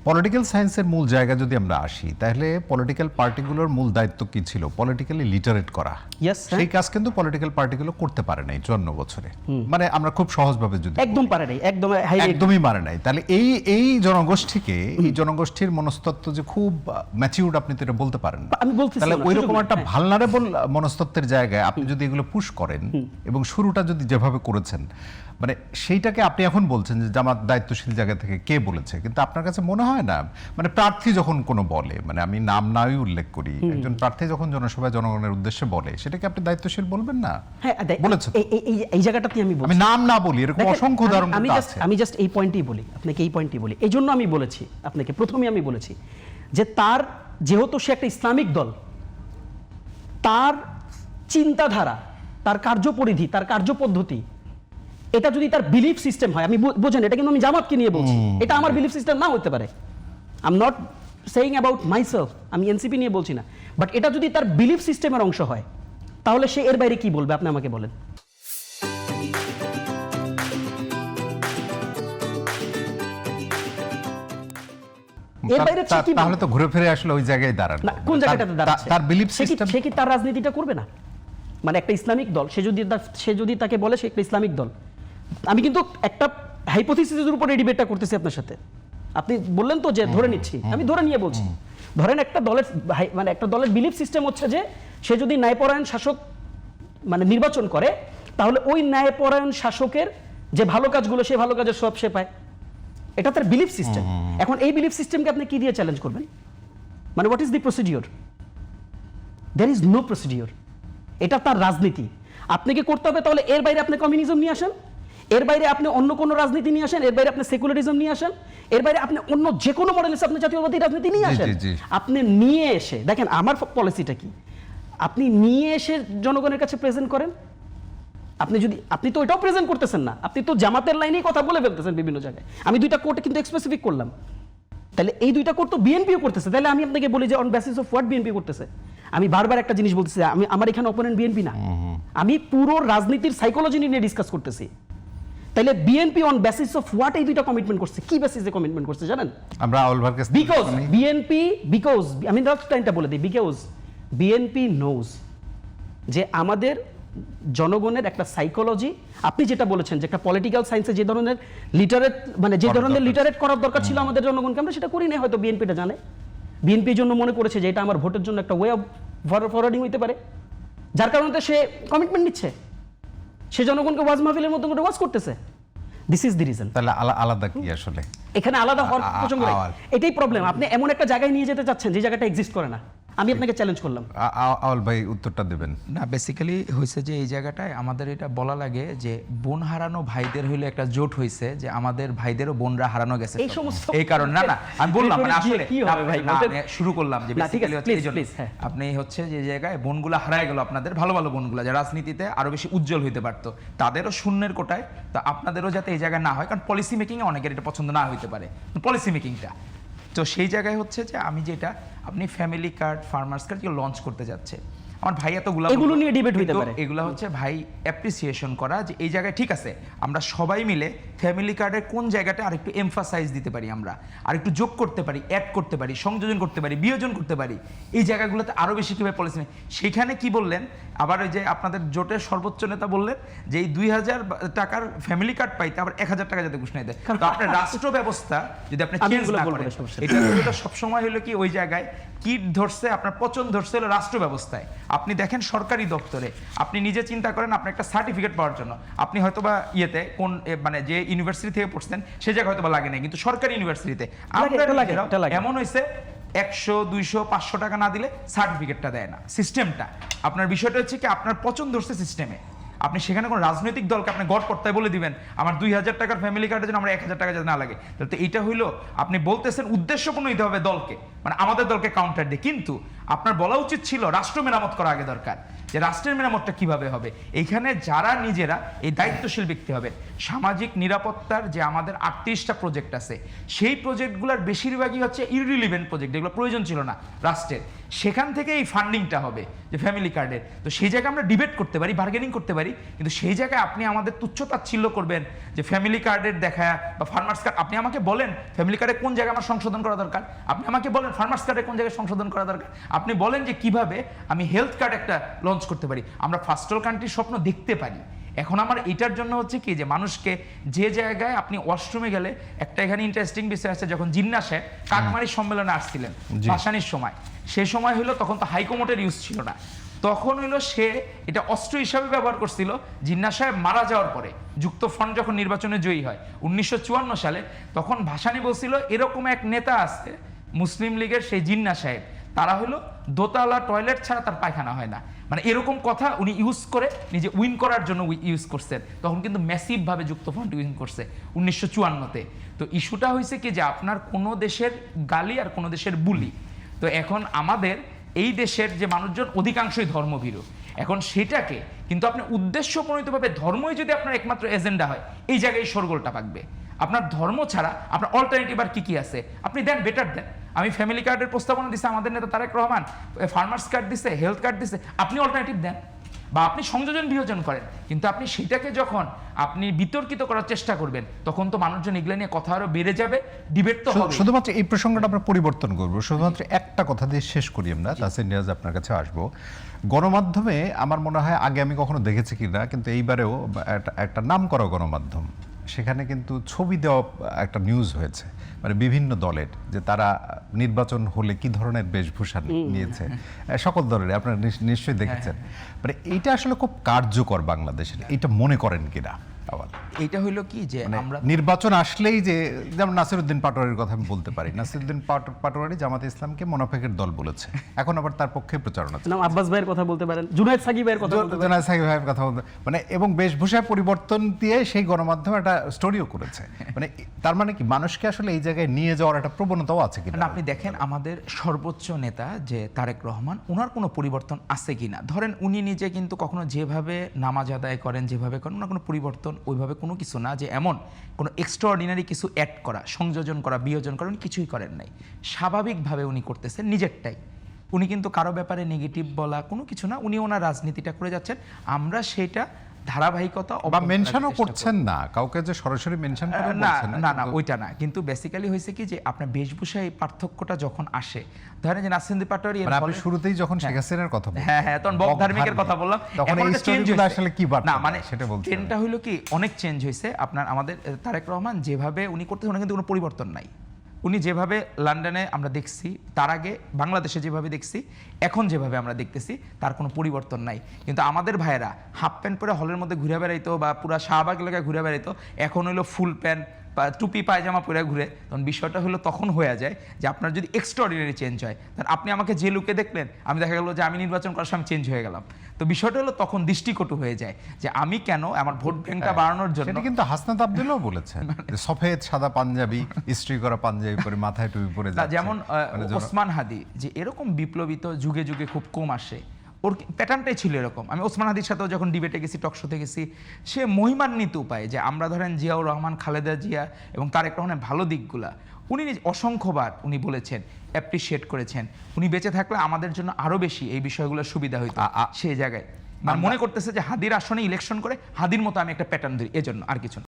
Political সায়েন্সের মূল জায়গা যদি আমরা আসি, তাহলে পলিটিক্যাল পার্টিগুলোর মূল দায়িত্ব কি ছিল? পলিটিক্যালি লিটারেট করা। সেই কাজ কিন্তু পলিটিক্যাল পার্টিগুলো করতে পারে নাই 54 বছরে। মানে আমরা খুব সহজভাবে যদি একদম পারে নাই, একদমই পারে নাই, তাহলে এই জনগোষ্ঠীকে, এই জনগোষ্ঠীর মনস্তত্ত্ব যে খুব ম্যাচিউরড, আপনি তো এটা বলতে পারেন না। আমি বলতেছি তাহলে না, ওইরকম একটা ভালনারেবল মনস্তত্ত্বের জায়গায় আপনি যদি এগুলো পুশ করেন এবং শুরুটা যদি যেভাবে করেছেন, মানে সেইটাকে আপনি এখন বলছেন যে জামাত দায়িত্বশীল জায়গা থেকে কে বলেছে, কিন্তু আপনার কাছে মনে হয় না মানে প্রার্থী যখন কোনো বলে, মানে আমি নাম নাই উল্লেখ করি, একজন প্রার্থী যখন জনসভায় জনগণের উদ্দেশ্যে বলে, সেটাকে আপনি দায়িত্বশীল বলবেন না? হ্যাঁ, বলেছেন। এই জায়গাটাতে আমি বলছি, আমি নাম না বলি, এরকম অসংখ্য উদাহরণ আছে। আমি জাস্ট এই পয়েন্টই বলি আপনাকে, এই পয়েন্টই বলি। এই জন্য আমি বলেছি আপনাকে, প্রথমে আমি বলেছি যে তার যেহেতু সে একটা ইসলামিক দল, তার চিন্তাধারা, তার কার্যপরিধি, তার কার্যপদ্ধতি, এটা যদি তার বিলিফ সিস্টেম হয়, আমি বোঝেন এটা কিন্তু আমি জামাতকে নিয়ে বলছি, এটা আমার বিলিফ সিস্টেম না হতে পারে। I am not saying about myself, আমি এনসিপি নিয়ে বলছি না, বাট এটা যদি তার বিলিফ সিস্টেমের অংশ হয়, তাহলে সে এর বাইরে কি বলবে আপনি আমাকে বলেন। তাহলে তো ঘুরে ফিরে আসলে ওই জায়গায় দাঁড়ানো। কোন জায়গাটাতে দাঁড়াচ্ছে? তার বিলিফ সিস্টেম। সে কি তার রাজনীতিটা করবে না? মানে একটা ইসলামিক দল, সে যদি তাকে বলে সে একটা ইসলামিক দল, আমি কিন্তু একটা হাইপোথিসিসের উপরে ডিবেটটা করতেছি আপনার সাথে। আপনি বললেন তো যে ধরে নিচ্ছি, আমি ধরে নিয়ে বলছি, ধরেন একটা দলের মানে একটা দলের বিলিফ সিস্টেম হচ্ছে যে সে যদি ন্যায়পরায়ণ শাসক মানে নির্বাচন করে, তাহলে ওই ন্যায়পরায়ণ শাসকের যে ভালো কাজগুলো, সে ভালো কাজের সব সে পায়। এটা তার বিলিফ সিস্টেম। এখন এই বিলিফ সিস্টেমকে আপনি কি দিয়ে চ্যালেঞ্জ করবেন? মানে what is the procedure? There is no procedure. এটা তার রাজনীতি, আপনাকে করতে হবে। তাহলে এর বাইরে আপনি কমিউনিজম নিয়ে আসেন, এর বাইরে আপনি অন্য কোনো রাজনীতি নিয়ে আসেন, এর বাইরে আপনি সেকুলারিজম নিয়ে আসেন, এর বাইরে আপনি অন্য যে কোনো মডেলে আপনি জাতীয়বাদী রাজনীতি নিয়ে আসেন। আপনি নিয়ে এসে দেখেন আমার পলিসিটা কি, আপনি নিয়ে এসে জনগণের কাছে প্রেজেন্ট করেন। আপনি তো এটাও প্রেজেন্ট করতেছেন না, আপনি তো জামাতের লাইনেই কথা বলে ফেলতেছেন বিভিন্ন জায়গায়। আমি দুইটা কোর্টে কিন্তু স্পেসিফিক করলাম, তাহলে এই দুইটা কোর্ট তো বিএনপিও করতেছে। তাহলে আমি আপনাকে বলি যে on basis of what BNP করতেছে? আমি বারবার একটা জিনিস বলতেছি, আমার এখানে অপোনেন্ট বিএনপি না, আমি পুরো রাজনীতির সাইকোলজি নিয়ে ডিসকাস করতেছি। তাহলে BNP on basis of what এই দুইটা কমিটমেন্ট করছে? কি বেসিসে কমিটমেন্ট করছে জানেন? আমরা অলভারকে বিকজ আমি লাস্ট লাইনটা বলে দিই, বিকজ বিএনপি নোজ যে আমাদের জনগণের একটা সাইকোলজি, আপনি যেটা বলেছেন যে একটা পলিটিক্যাল সায়েন্সে যে ধরনের লিটারেট, মানে যে ধরনের লিটারেট করার দরকার ছিল আমাদের জনগণকে, আমরা সেটা করি না। হয়তো বিএনপিটা জানে, বিএনপির জন্য মনে করেছে যে এটা আমার ভোটের জন্য একটা ওয়ে অফ ফরওয়ার্ডিং হইতে পারে, যার কারণে সে কমিটমেন্ট নিচ্ছে, সে জনগণকে ওয়াজ মাহফিলের মতো করে ওয়াজ করতেছে। This is the reason. তাহলে আলাদা কি আসলে এখানে আলাদা হওয়ার প্রসঙ্গ নাই, এটাই প্রবলেম। আপনি এমন একটা জায়গায় নিয়ে যেতে চাচ্ছেন যে জায়গাটা এক্সিস্ট করে না। আমি আপনাকে চ্যালেঞ্জ করলাম, আওয়াল ভাই উত্তরটা দেবেন। না, বেসিক্যালি হয়েছে যে এই জায়গাটায় আমাদের এটা বলা লাগে যে বোন হারানো ভাইদের হইলে একটা জোট হয়েছে যে আমাদের ভাইদেরও বোনরা হারানো গেছে, এই সমস্ত এই কারণ না আমি বললাম মানে আসলে কি হবে ভাই, শুরু করলাম যে বেসিক্যালি হচ্ছে এই জন্য আপনি হচ্ছে যে জায়গায় বোনগুলা হারায় গেল, আপনাদের ভালো ভালো বোনগুলা যে রাজনীতিতে আরো বেশি উজ্জ্বল হইতে পারতো, তাদেরও শূন্যের কোটায়, তো আপনাদেরও যাতে এই জায়গায় না হয়, কারণ পলিসি মেকিং এ অনেকের এটা পছন্দ না হইতে পারে পলিসি মেকিংটা। তো সেই জায়গায় হচ্ছে যে আমি যেটা আপনি ফ্যামিলি কার্ড, ফার্মার্স কার্ড যেগুলো লঞ্চ করতে যাচ্ছে, আমার ভাই এগুলো নিয়ে ডিবেট হইতে পারে, এগুলো হচ্ছে ভাই অ্যাপ্রিসিয়েশন করা যে এই জায়গায় ঠিক আছে আমরা সবাই মিলে ফ্যামিলি কার্ডের কোন জায়গাটা আরেকটু এমফাসাইজ দিতে পারি, আমরা আরেকটু যোগ করতে পারি, অ্যাড করতে পারি, সংযোজন করতে পারি, বিয়োজন করতে পারি, এই জায়গাগুলোতে আরো বেশি কিভাবে পলিসি। সেখানে কি বললেন আবার ওই যে আপনাদের জোটের সর্বোচ্চ নেতা বললেন যে এই 2000 টাকার ফ্যামিলি কার্ড পাইতে আবার 1000 টাকা যাতে ঘোষণা দেয়। তো আপনার রাষ্ট্র ব্যবস্থা যদি আপনি চেঞ্জ না করেন, এটা সবসময় হলো কি ওই জায়গায় কিট ধরছে, আপনার পচন ধরছে হলো রাষ্ট্র ব্যবস্থায়। আপনি দেখেন সরকারি দপ্তরে, আপনি নিজে চিন্তা করেন আপনার একটা সার্টিফিকেট পাওয়ার জন্য আপনি হয়তোবা ইয়েতে কোন মানে যে ইউনিভার্সিটি থেকে পড়ছেন সে জায়গায় হয়তোবা লাগে নাই, কিন্তু সরকারি ইউনিভার্সিটিতে এমন হয়েছে 100, 200, 500 টাকা না দিলে সার্টিফিকেটটা দেয় না সিস্টেমটা। আপনার বিষয়টা হচ্ছে কি আপনার পছন্দ ধরছে সিস্টেমে, আপনি সেখানে কোন রাজনৈতিক দলকে আপনি গড় পড়তায় বলে দিবেন আমার 2000 টাকার ফ্যামিলি কার্ডের জন্য আমরা 1000 টাকা যাতে না লাগে। তো এইটা হইলো আপনি বলতেছেন উদ্দেশ্যপূর্ণ হইতে হবে দলকে, মানে আমাদের দলকে কাউন্টার দিয়ে, কিন্তু আপনার বলা উচিত ছিল রাষ্ট্র মেরামত করা আগে দরকার, যে রাষ্ট্রের মেরামতটা কিভাবে হবে। এইখানে যারা নিজেরা এই দায়িত্বশীল ব্যক্তি হবে, সামাজিক নিরাপত্তার যে আমাদের 38টা প্রজেক্ট আছে সেই প্রজেক্টগুলোর বেশিরভাগই হচ্ছে ইররিলিভেন্ট প্রজেক্ট, যেগুলো প্রয়োজন ছিল না রাষ্ট্রের, সেখান থেকে এই ফান্ডিংটা হবে যে ফ্যামিলি কার্ডের। তো সেই জায়গায় আমরা ডিবেট করতে পারি, বার্গেনিং করতে পারি, কিন্তু সেই জায়গায় আপনি আমাদের তুচ্ছতাচ্ছিল্য করবেন যে ফ্যামিলি কার্ডের দেখা বা ফার্মার্স কার্ড। আপনি আমাকে বলেন ফ্যামিলি কার্ডে কোন জায়গায় আমার সংশোধন করা দরকার, আপনি আমাকে বলেন ফার্মার্স কার্ডে কোন জায়গায় সংশোধন করা দরকার, আপনি বলেন যে কিভাবে আমি হেলথ কার্ড একটা লঞ্চ করতে পারি। আমরা ফার্স্ট ওয়ার্ল্ড কান্ট্রির স্বপ্ন দেখতে পারি। এখন আমার এটার জন্য হচ্ছে কি যে মানুষকে যে জায়গায় আপনি ওয়াশরুমে গেলে একটা এখানে ইন্টারেস্টিং বিষয় আছে, যখন জিন্না সাহেব কাকমারির সম্মেলনে আসছিলেন ভাসানির সময়, সে সময় হলো তখন তো হাইকোমোটের ইউজ ছিল না, তখন হইলো সে এটা অস্ত্র হিসাবে ব্যবহার করছিল। জিন্না সাহেব মারা যাওয়ার পরে যুক্ত ফ্রন্ট যখন নির্বাচনে জয়ী হয় 1954 সালে, তখন ভাসানি বলছিল এরকম এক নেতা আছে মুসলিম লীগের, সেই জিন্না সাহেব, তারা হলো দোতলা টয়লেট ছাড়া তার পায়খানা হয় না। মানে এরকম কথা উনি ইউজ করে নিজে উইন করার জন্য ইউজ করছেন। তখন কিন্তু ম্যাসিভ ভাবে যুক্ত ফ্রন্ট উইন করছে 1954-তে। তো ইস্যুটা হয়েছে কি যে আপনার কোনো দেশের গালি আর কোনো দেশের বুলি। তো এখন আমাদের এই দেশের যে মানুষজন অধিকাংশই ধর্মভীরু, এখন সেটাকে কিন্তু আপনি উদ্দেশ্যপ্রণীতভাবে ধর্মই যদি আপনার একমাত্র এজেন্ডা হয়, এই জায়গায় শোরগোলটা পাকবে। আপনার ধর্ম ছাড়া আপনার অল্টারনেটিভ আর কি আছে আপনি দেন, বেটার দেন। আমি ফ্যামিলি কার্ডের প্রস্তাবনা দিছে আমাদের নেতা তারেক রহমান, ফার্মার্স কার্ড দিছে, হেলথ কার্ড দিছে, আপনি অল্টারনেটিভ দেন বা আপনি সংযোজন বিয়োজন করেন। কিন্তু আপনি সেটাকে যখন আপনি বিতর্কিত করার চেষ্টা করবেন, তখন তো মানুষজন এগুলো নিয়ে কথা আরো বেড়ে যাবে, ডিবেট তো হবে। শুধুমাত্র এই প্রসঙ্গটা আমরা পরিবর্তন করব, শুধুমাত্র একটা কথা দিয়ে শেষ করি আমরা, তাসির নিয়াজ আপনার কাছে আসবো। গণমাধ্যমে আমার মনে হয় আগে আমি কখনো দেখেছি কিনা, কিন্তু এইবারেও একটা নাম করা গণমাধ্যম, সেখানে কিন্তু ছবি দেওয়া একটা নিউজ হয়েছে, মানে বিভিন্ন দলের যে তারা নির্বাচন হলে কি ধরনের বেশভূষা নিয়েছে, সকল দলের আপনারা নিশ্চয়ই দেখেছেন। মানে এইটা আসলে খুব কার্যকর বাংলাদেশের, এটা মনে করেন কিনা? এইটা হইলো কি যে আমরা নির্বাচন আসলেই যে, যেমন নাসিরউদ্দিন পাটোয়ারির কথা আমি বলতে পারি, নাসিরউদ্দিন পাটোয়ারি জামাতে ইসলামকে মুনাফিকের দল বলেছে, এখন আবার তার পক্ষে প্রচারণা নাম আব্বাস ভাইয়ের কথা বলতে পারেন, জুনায়েদ সাকিব ভাইয়ের কথা বলতে পারেন, জুনায়েদ সাকিব ভাইয়ের কথা বলতে, মানে এবং বেশভূষায় পরিবর্তন দিয়ে সেই গণমাধ্যমে একটা স্টোরিও করেছে। মানে তার মানে কি মানুষকে আসলে এই জায়গায় নিয়ে যাওয়ার একটা প্রবণতাও আছে কিনা? না, আপনি দেখেন আমাদের সর্বোচ্চ নেতা যে তারেক রহমান, ওনার কোনো পরিবর্তন আছে কিনা। ধরেন উনি নিজে কিন্তু কখনো যেভাবে নামাজ আদায় করেন, যেভাবে করেন, ওনার কোনো পরিবর্তন ওইভাবে কোনো কিছু না যে এমন কোনো এক্সট্রাঅর্ডিনারি কিছু অ্যাড করা, সংযোজন করা, বিয়োজন করা, উনি কিছুই করেন নাই। স্বাভাবিকভাবে উনি করতেছেন নিজেরটাই। উনি কিন্তু কারো ব্যাপারে নেগেটিভ বলা কোনো কিছু না, উনি ওনার রাজনীতিটা করে যাচ্ছেন। আমরা সেটা ধারাবাহিকতা বা মেনশনও করছেন না, কাউকে যে সরাসরি মেনশন করে বলছেন না, না ওইটা না। কিন্তু বেসিক্যালি হয়েছে কি যে আপনার বেশভূষায় এই পার্থক্যটা যখন আসে, ধরেন যে নাসিরউদ্দিন পাটোয়ারি, মানে আপনি শুরুতেই যখন শেখ হাসিনার কথা বললেন, হ্যাঁ তখন বক ধার্মিকের কথা বললাম, তখন এই স্টোরিগুলো আসলে কি বার্তা, না মানে সেটা বলতে ট্রেন্ডটা হলো কি অনেক চেঞ্জ হয়েছে। আপনার আমাদের তারেক রহমান যেভাবে উনি করতেছেন, ওনার কিন্তু কোনো পরিবর্তন নাই। উনি যেভাবে লন্ডনে আমরা দেখছি, তার আগে বাংলাদেশে যেভাবে দেখছি, এখন যেভাবে আমরা দেখতেছি, তার কোনো পরিবর্তন নাই। কিন্তু আমাদের ভাইয়েরা হাফ প্যান্ট পরে হলের মধ্যে ঘুরে বেড়াইতো বা পুরা শাহবাগ এলাকায় ঘুরে বেড়াইতো, এখন হলো ফুল প্যান্ট বা টুপি পায়জামা পরে ঘুরে। তখন বিষয়টা হলো তখন হয়ে যায় যে আপনার যদি এক্সট্রাঅর্ডিনারি চেঞ্জ হয়, তখন আপনি আমাকে যে লুকে দেখলেন, আমি দেখা গেল যে আমি নির্বাচন করার সময় চেঞ্জ হয়ে গেলাম। তো বিষয়টা হলো তখন দৃষ্টিকটু হয়ে যায় যে আমি কেন আমার ভোট ব্যাংকটা বাড়ানোর জন্য। সেটা কিন্তু হাসনাত আব্দুল্লাহ বলেছেন, সফেদ সাদা পাঞ্জাবি, ইস্ত্রি করা পাঞ্জাবি পরে মাথায় টুপি পরে যাচ্ছে। যেমন ওসমান হাদি, যে এরকম বিপ্লবী তো যুগে যুগে খুব কম আসে, ওর প্যাটার্নটাই ছিল এরকম। আমি ওসমান হাদির সাথেও যখন ডিবেটে গেছি, টকশোতে গেছি, সে মহিমান্বিত উপায় যে আমরা ধরেন জিয়াউর রহমান, খালেদা জিয়া এবং তারেক রহমানের ভালো দিকগুলা উনি অসংখ্যবার উনি বলেছেন, অ্যাপ্রিসিয়েট করেছেন। উনি বেঁচে থাকলে আমাদের জন্য আরো বেশি এই বিষয়গুলোর সুবিধা হইতো। সেই জায়গায় মনে করতেছে যে হাদির আসনে ইলেকশন করে হাদির মতো আমি একটা প্যাটার্ন ধরি, এজন্য আর কিছু না।